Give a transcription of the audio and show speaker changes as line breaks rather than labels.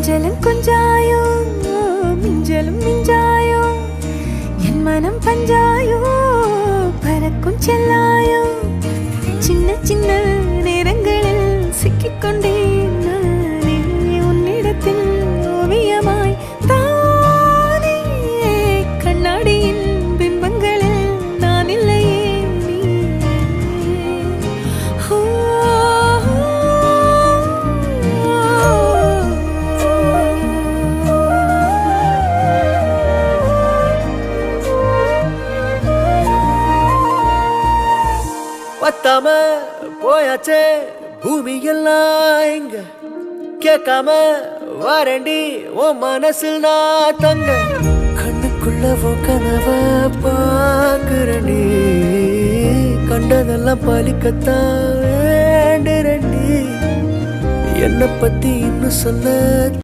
கொஞ்சலும் கொஞ்சாயோ மிஞ்சலும் மிஞ்சாயோ என் மனம் பஞ்சாயோ பறக்கும் செல்லாயோ சின்ன சின்ன நேரங்களில் சிக்கிக்கொண்டேன் நானே உன்னிடத்தில் ஓவியமாய் தானே கண்ணாடியின் பிம்பங்களில் நான் இல்லையே நீ
பத்தாம போயாச்சே பூமி எல்லாம் இங்க கேட்காம வாரண்டி உன் மனசில் நான் தங்க கண்ணுக்குள்ள கனவ பாக்குறண்டி கண்டதெல்லாம் பலிக்கத்தான் வேண்டுறண்டி என்னை பத்தி இன்னும் சொல்ல